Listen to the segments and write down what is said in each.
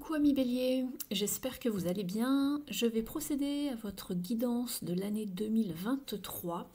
Coucou amis Bélier, j'espère que vous allez bien. Je vais procéder à votre guidance de l'année 2023.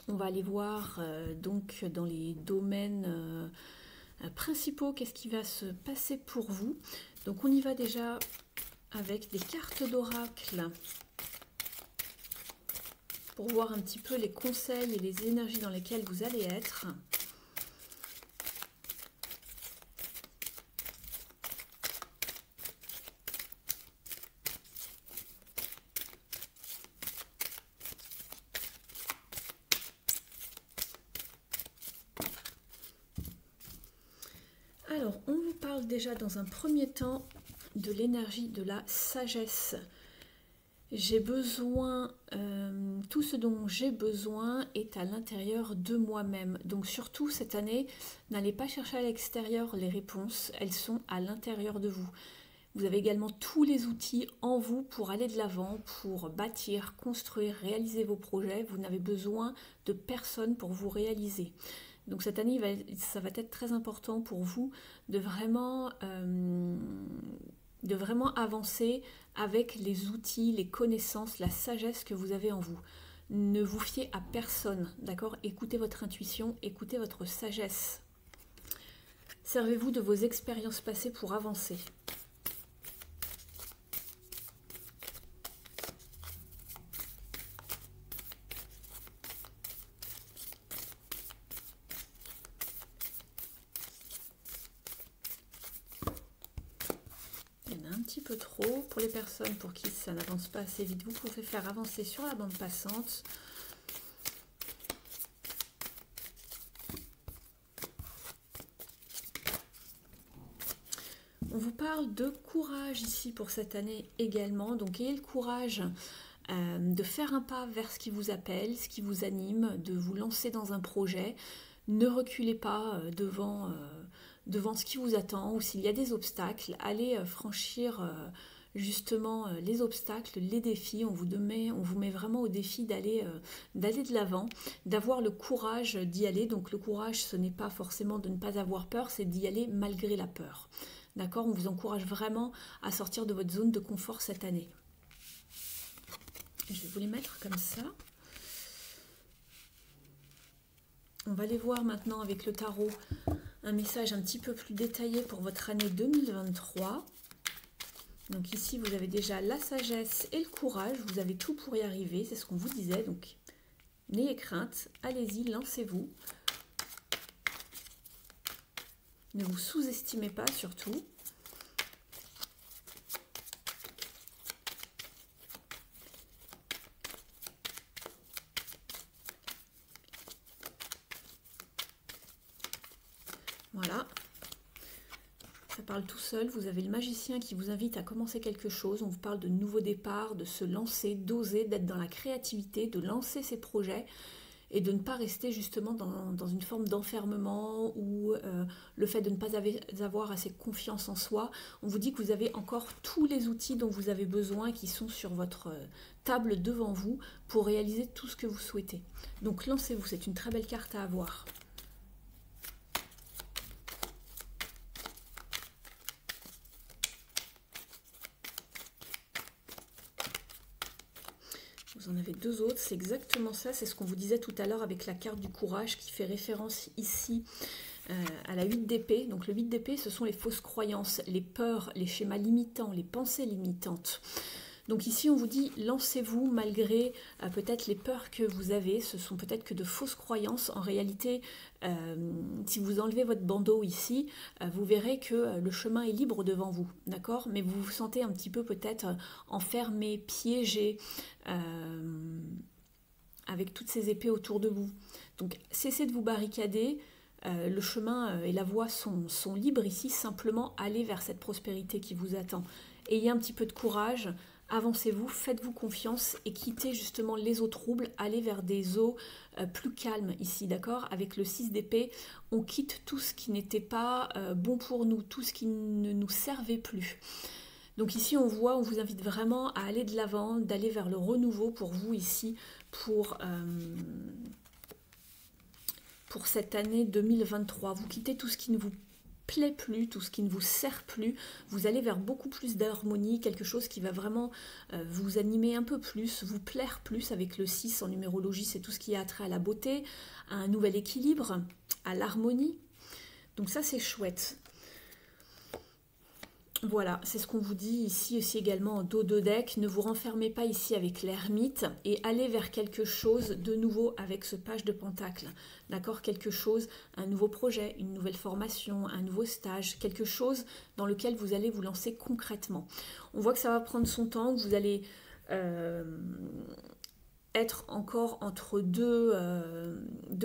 On va aller voir donc dans les domaines principaux qu'est-ce qui va se passer pour vous. Donc on y va déjà avec des cartes d'oracle pour voir un petit peu les conseils et les énergies dans lesquelles vous allez être. Alors, on vous parle déjà dans un premier temps de l'énergie de la sagesse. J'ai besoin, tout ce dont j'ai besoin est à l'intérieur de moi-même. Donc surtout cette année, n'allez pas chercher à l'extérieur les réponses, elles sont à l'intérieur de vous. Vous avez également tous les outils en vous pour aller de l'avant, pour bâtir, construire, réaliser vos projets. Vous n'avez besoin de personne pour vous réaliser. Donc cette année, ça va être très important pour vous de vraiment avancer avec les outils, les connaissances, la sagesse que vous avez en vous. Ne vous fiez à personne, d'accord? Écoutez votre intuition, écoutez votre sagesse. Servez-vous de vos expériences passées pour avancer. Un petit peu trop. Pour les personnes pour qui ça n'avance pas assez vite, vous pouvez faire avancer sur la bande passante. On vous parle de courage ici pour cette année également. Donc ayez le courage de faire un pas vers ce qui vous appelle, ce qui vous anime, de vous lancer dans un projet. Ne reculez pas devant ce qui vous attend, ou s'il y a des obstacles, allez franchir justement les obstacles, les défis. On vous met vraiment au défi d'aller de l'avant, d'avoir le courage d'y aller. Donc le courage, ce n'est pas forcément de ne pas avoir peur, c'est d'y aller malgré la peur. D'accord? On vous encourage vraiment à sortir de votre zone de confort cette année. Je vais vous les mettre comme ça. On va aller voir maintenant avec le tarot un message un petit peu plus détaillé pour votre année 2023. Donc ici, vous avez déjà la sagesse et le courage. Vous avez tout pour y arriver, c'est ce qu'on vous disait. Donc, n'ayez crainte, allez-y, lancez-vous. Ne vous sous-estimez pas surtout. Voilà. Ça parle tout seul. Vous avez le magicien qui vous invite à commencer quelque chose. On vous parle de nouveaux départs, de se lancer, d'oser, d'être dans la créativité, de lancer ses projets et de ne pas rester justement dans une forme d'enfermement ou le fait de ne pas avoir assez confiance en soi. On vous dit que vous avez encore tous les outils dont vous avez besoin qui sont sur votre table devant vous pour réaliser tout ce que vous souhaitez. Donc lancez-vous, c'est une très belle carte à avoir. Vous en avez deux autres, c'est exactement ça, c'est ce qu'on vous disait tout à l'heure avec la carte du courage qui fait référence ici à la 8 d'épée. Donc le 8 d'épée, ce sont les fausses croyances, les peurs, les schémas limitants, les pensées limitantes. Donc ici, on vous dit, lancez-vous malgré peut-être les peurs que vous avez. Ce sont peut-être que de fausses croyances. En réalité, si vous enlevez votre bandeau ici, vous verrez que le chemin est libre devant vous, d'accord? Mais vous vous sentez un petit peu peut-être enfermé, piégé, avec toutes ces épées autour de vous. Donc cessez de vous barricader. Le chemin et la voie sont libres ici. Simplement, allez vers cette prospérité qui vous attend. Ayez un petit peu de courage. Avancez-vous, faites-vous confiance et quittez justement les eaux troubles, allez vers des eaux plus calmes ici, d'accord? Avec le 6 d'épée, on quitte tout ce qui n'était pas bon pour nous, tout ce qui ne nous servait plus. Donc ici, on vous invite vraiment à aller de l'avant, d'aller vers le renouveau pour vous ici, pour cette année 2023. Vous quittez tout ce qui ne vous plaît plus, tout ce qui ne vous sert plus, vous allez vers beaucoup plus d'harmonie, quelque chose qui va vraiment vous animer un peu plus, vous plaire plus. Avec le 6 en numérologie, c'est tout ce qui a trait à la beauté, à un nouvel équilibre, à l'harmonie. Donc ça, c'est chouette. Voilà, c'est ce qu'on vous dit ici aussi également en dos de deck. Ne vous renfermez pas ici avec l'ermite et allez vers quelque chose de nouveau avec ce page de pentacle. D'accord? Quelque chose, un nouveau projet, une nouvelle formation, un nouveau stage, quelque chose dans lequel vous allez vous lancer concrètement. On voit que ça va prendre son temps, que vous allez être encore entre deux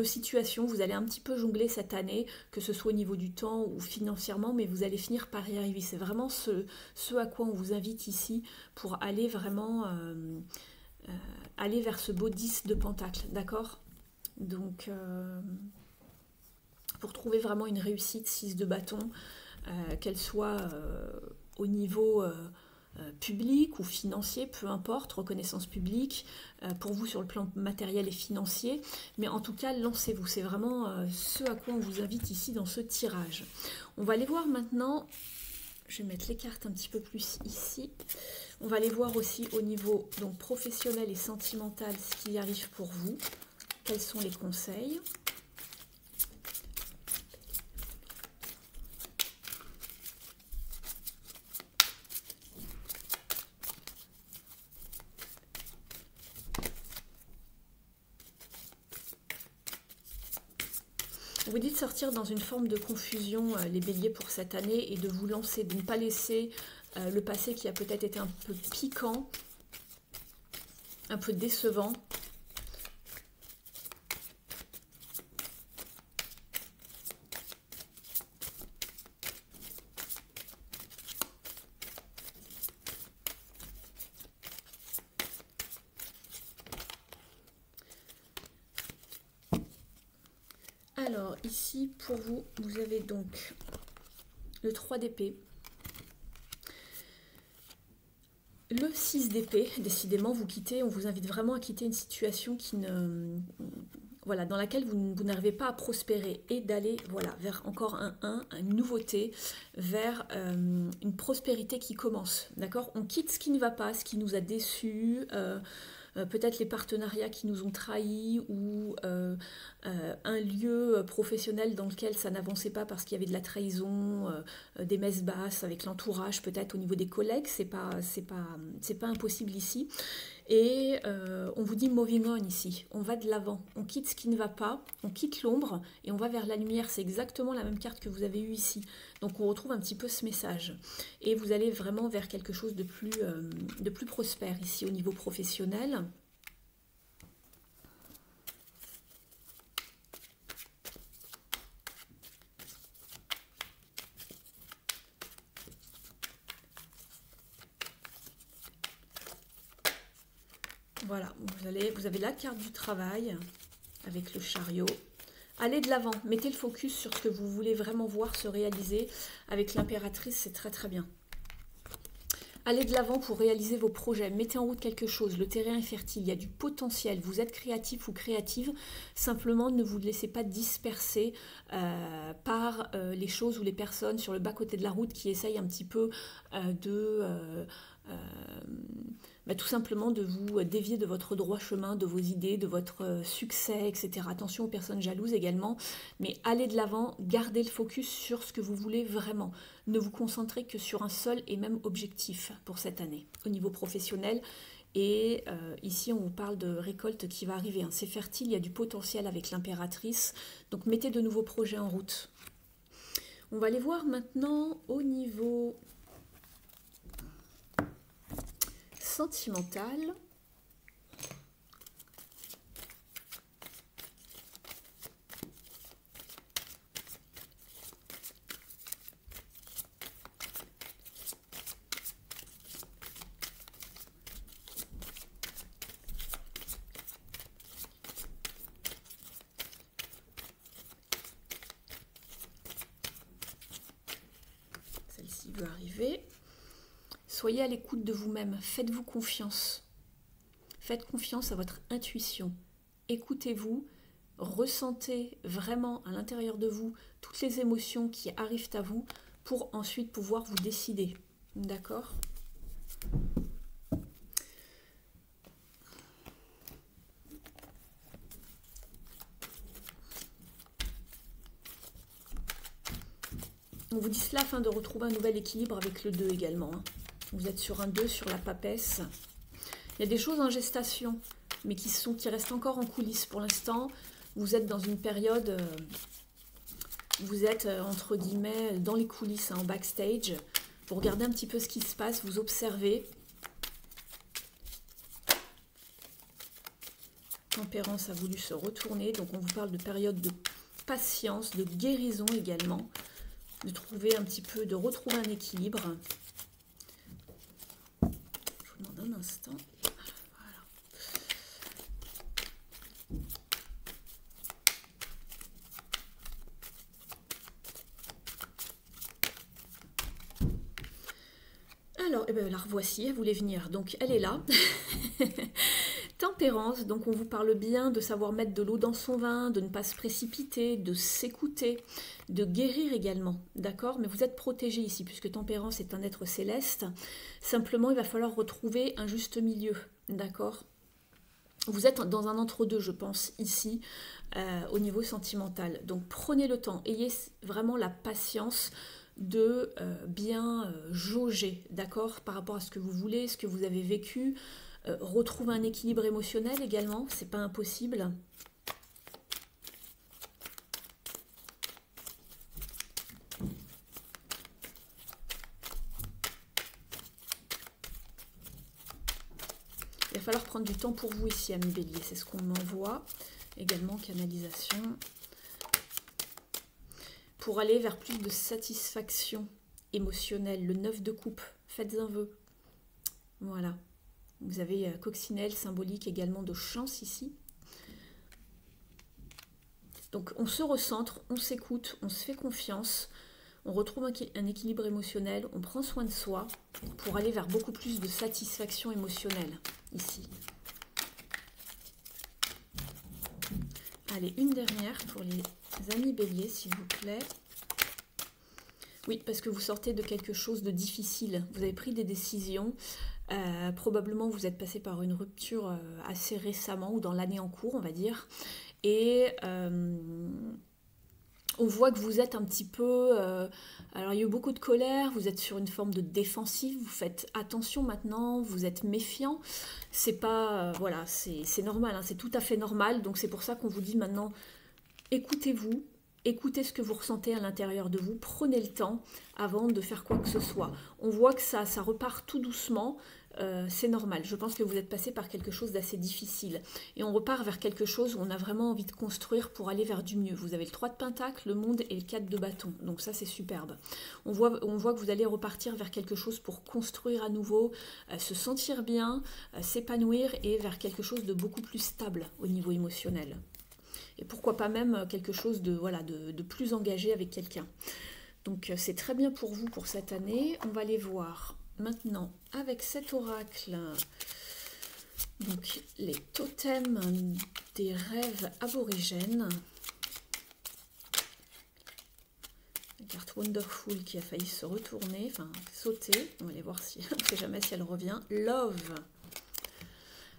situations. Vous allez un petit peu jongler cette année, que ce soit au niveau du temps ou financièrement, mais vous allez finir par y arriver. C'est vraiment ce à quoi on vous invite ici pour aller vraiment aller vers ce beau 10 de pentacle, d'accord? Donc, pour trouver vraiment une réussite 6 de bâton, qu'elle soit au niveau public ou financier, peu importe, reconnaissance publique, pour vous sur le plan matériel et financier, mais en tout cas, lancez-vous. C'est vraiment ce à quoi on vous invite ici dans ce tirage. On va aller voir maintenant, je vais mettre les cartes un petit peu plus ici, on va aller voir aussi au niveau donc, professionnel et sentimental ce qui arrive pour vous, quels sont les conseils. On vous dit de sortir dans une forme de confusion, les béliers, pour cette année, et de vous lancer, de ne pas laisser le passé qui a peut-être été un peu piquant, un peu décevant. Alors ici pour vous, vous avez donc le 3 d'épée, le 6 d'épée. Décidément vous quittez, on vous invite vraiment à quitter une situation qui ne, voilà, dans laquelle vous n'arrivez pas à prospérer, et d'aller voilà, vers encore un 1, une nouveauté, vers une prospérité qui commence. D'accord? On quitte ce qui ne va pas, ce qui nous a déçus, peut-être les partenariats qui nous ont trahis, ou un lieu professionnel dans lequel ça n'avançait pas parce qu'il y avait de la trahison, des messes basses avec l'entourage, peut-être au niveau des collègues, c'est pas impossible ici. Et on vous dit moving on ici, on va de l'avant, on quitte ce qui ne va pas, on quitte l'ombre et on va vers la lumière. C'est exactement la même carte que vous avez eue ici. Donc on retrouve un petit peu ce message. Et vous allez vraiment vers quelque chose de plus prospère ici au niveau professionnel. Voilà, vous avez la carte du travail avec le chariot. Allez de l'avant, mettez le focus sur ce que vous voulez vraiment voir se réaliser. Avec l'impératrice, c'est très très bien. Allez de l'avant pour réaliser vos projets, mettez en route quelque chose, le terrain est fertile, il y a du potentiel, vous êtes créatif ou créative, simplement ne vous laissez pas disperser par les choses ou les personnes sur le bas-côté de la route qui essayent un petit peu tout simplement de vous dévier de votre droit chemin, de vos idées, de votre succès, etc. Attention aux personnes jalouses également, mais allez de l'avant, gardez le focus sur ce que vous voulez vraiment. Ne vous concentrez que sur un seul et même objectif pour cette année, au niveau professionnel. Et ici, on vous parle de récolte qui va arriver. Hein. C'est fertile, il y a du potentiel avec l'impératrice. Donc, mettez de nouveaux projets en route. On va aller voir maintenant au niveau sentimental. Celle-ci veut arriver. Soyez à l'écoute de vous-même, faites-vous confiance. Faites confiance à votre intuition. Écoutez-vous, ressentez vraiment à l'intérieur de vous toutes les émotions qui arrivent à vous pour ensuite pouvoir vous décider. D'accord ? On vous dit cela afin de retrouver un nouvel équilibre avec le 2 également. Hein. Vous êtes sur un 2, sur la papesse. Il y a des choses en gestation, mais qui restent encore en coulisses. Pour l'instant, vous êtes dans une période, vous êtes entre guillemets dans les coulisses, hein, en backstage. Vous regardez un petit peu ce qui se passe, vous observez. Tempérance a voulu se retourner, donc on vous parle de période de patience, de guérison également. De trouver un petit peu, de retrouver un équilibre. Je vous demande un instant. Voilà. Alors, eh bien, la revoici, elle voulait venir, donc elle est là. Tempérance, donc on vous parle bien de savoir mettre de l'eau dans son vin, de ne pas se précipiter, de s'écouter, de guérir également, d'accord? Mais vous êtes protégé ici, puisque Tempérance est un être céleste. Simplement, il va falloir retrouver un juste milieu, d'accord? Vous êtes dans un entre-deux, je pense, ici, au niveau sentimental. Donc prenez le temps, ayez vraiment la patience de bien jauger, d'accord? Par rapport à ce que vous voulez, ce que vous avez vécu. Retrouver un équilibre émotionnel également, c'est pas impossible. Il va falloir prendre du temps pour vous ici, amis Bélier, c'est ce qu'on m'envoie. Également, canalisation. Pour aller vers plus de satisfaction émotionnelle, le 9 de coupe, faites un vœu. Voilà. Vous avez coccinelle symbolique également de chance ici. Donc on se recentre, on s'écoute, on se fait confiance, on retrouve un équilibre émotionnel, on prend soin de soi pour aller vers beaucoup plus de satisfaction émotionnelle ici. Allez, une dernière pour les amis Bélier, s'il vous plaît. Oui, parce que vous sortez de quelque chose de difficile. Vous avez pris des décisions. Probablement vous êtes passé par une rupture assez récemment ou dans l'année en cours, on va dire. Et on voit que vous êtes un petit peu... alors il y a eu beaucoup de colère, vous êtes sur une forme de défensive, vous faites attention maintenant, vous êtes méfiant. C'est pas... voilà, c'est normal, hein, c'est tout à fait normal. Donc c'est pour ça qu'on vous dit maintenant, écoutez-vous. Écoutez ce que vous ressentez à l'intérieur de vous, prenez le temps avant de faire quoi que ce soit. On voit que ça repart tout doucement, c'est normal. Je pense que vous êtes passé par quelque chose d'assez difficile. Et on repart vers quelque chose où on a vraiment envie de construire pour aller vers du mieux. Vous avez le 3 de Pentacle, le monde et le 4 de bâton. Donc ça, c'est superbe. On voit que vous allez repartir vers quelque chose pour construire à nouveau, se sentir bien, s'épanouir et vers quelque chose de beaucoup plus stable au niveau émotionnel. Et pourquoi pas même quelque chose de, voilà, de plus engagé avec quelqu'un. Donc c'est très bien pour vous pour cette année. On va aller voir maintenant avec cet oracle donc les totems des rêves aborigènes. La carte Wonderful qui a failli se retourner, enfin sauter. On va aller voir si, on ne sait jamais si elle revient. Love.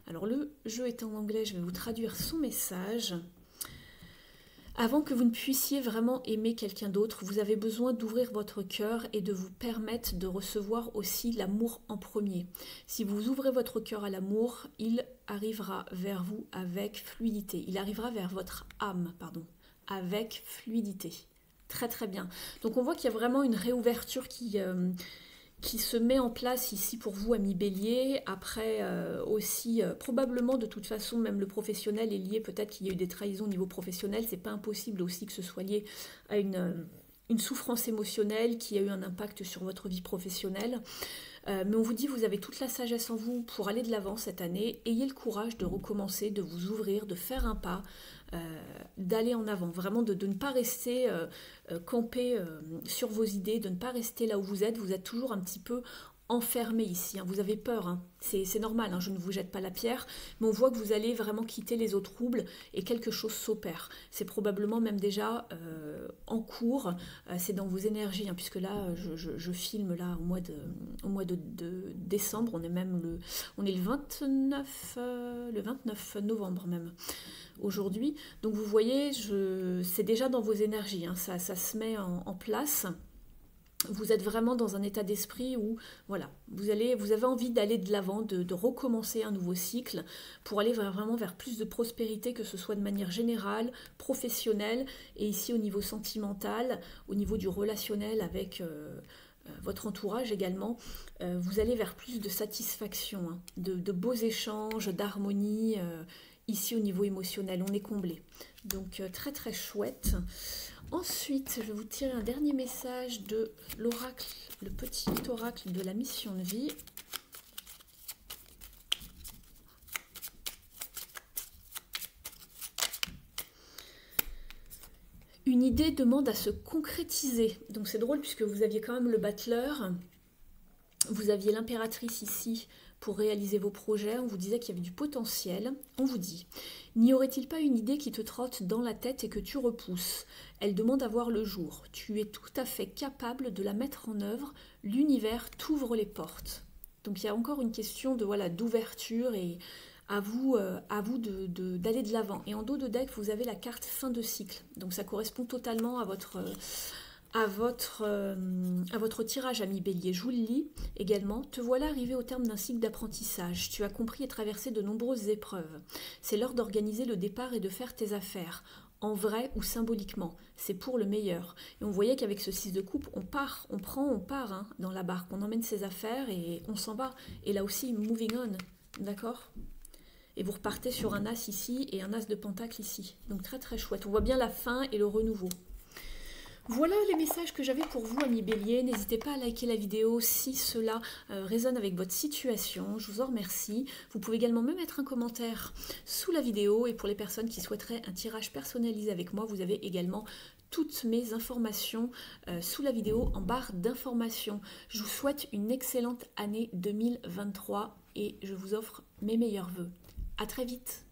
Alors le jeu est en anglais, je vais vous traduire son message. Avant que vous ne puissiez vraiment aimer quelqu'un d'autre, vous avez besoin d'ouvrir votre cœur et de vous permettre de recevoir aussi l'amour en premier. Si vous ouvrez votre cœur à l'amour, il arrivera vers vous avec fluidité. Il arrivera vers votre âme, pardon, avec fluidité. Très très bien. Donc on voit qu'il y a vraiment une réouverture qui se met en place ici pour vous, amis Bélier. Après aussi, probablement de toute façon, même le professionnel est lié, peut-être qu'il y a eu des trahisons au niveau professionnel, c'est pas impossible aussi que ce soit lié à une souffrance émotionnelle qui a eu un impact sur votre vie professionnelle. Mais on vous dit, vous avez toute la sagesse en vous pour aller de l'avant cette année. Ayez le courage de recommencer, de vous ouvrir, de faire un pas, d'aller en avant. Vraiment de ne pas rester campé sur vos idées, de ne pas rester là où vous êtes. Vous êtes toujours un petit peu enfermé ici, hein. Vous avez peur, hein. C'est normal, hein, je ne vous jette pas la pierre, mais on voit que vous allez vraiment quitter les eaux troubles et quelque chose s'opère. C'est probablement même déjà en cours, c'est dans vos énergies, hein, puisque là, je filme là au mois de décembre, on est le 29 novembre même aujourd'hui. Donc vous voyez, c'est déjà dans vos énergies, hein, ça se met en place. Vous êtes vraiment dans un état d'esprit où voilà, vous avez envie d'aller de l'avant, de recommencer un nouveau cycle pour aller vraiment vers plus de prospérité, que ce soit de manière générale, professionnelle et ici au niveau sentimental, au niveau du relationnel avec votre entourage également. Vous allez vers plus de satisfaction, hein, de beaux échanges, d'harmonie. Ici au niveau émotionnel, on est comblé. Donc très très chouette. Ensuite, je vais vous tirer un dernier message de l'oracle, le petit oracle de la mission de vie. Une idée demande à se concrétiser. Donc c'est drôle puisque vous aviez quand même le battleur, vous aviez l'impératrice ici pour réaliser vos projets, on vous disait qu'il y avait du potentiel, on vous dit « N'y aurait-il pas une idée qui te trotte dans la tête et que tu repousses ? Elle demande à voir le jour. Tu es tout à fait capable de la mettre en œuvre. L'univers t'ouvre les portes. » Donc il y a encore une question de voilà d'ouverture et à vous d'aller de l'avant. Et en dos de deck, vous avez la carte fin de cycle. Donc ça correspond totalement à votre tirage, ami Bélier. Je vous le lis également. Te voilà arrivé au terme d'un cycle d'apprentissage. Tu as compris et traversé de nombreuses épreuves. C'est l'heure d'organiser le départ et de faire tes affaires, en vrai ou symboliquement. C'est pour le meilleur. Et on voyait qu'avec ce 6 de coupe, on part hein, dans la barque. On emmène ses affaires et on s'en va. Et là aussi, moving on. D'accord ? Et vous repartez sur un as ici et un as de pentacle ici. Donc très très chouette. On voit bien la fin et le renouveau. Voilà les messages que j'avais pour vous, amis Bélier. N'hésitez pas à liker la vidéo si cela résonne avec votre situation. Je vous en remercie. Vous pouvez également me mettre un commentaire sous la vidéo. Et pour les personnes qui souhaiteraient un tirage personnalisé avec moi, vous avez également toutes mes informations sous la vidéo en barre d'informations. Je vous souhaite une excellente année 2023 et je vous offre mes meilleurs vœux. À très vite.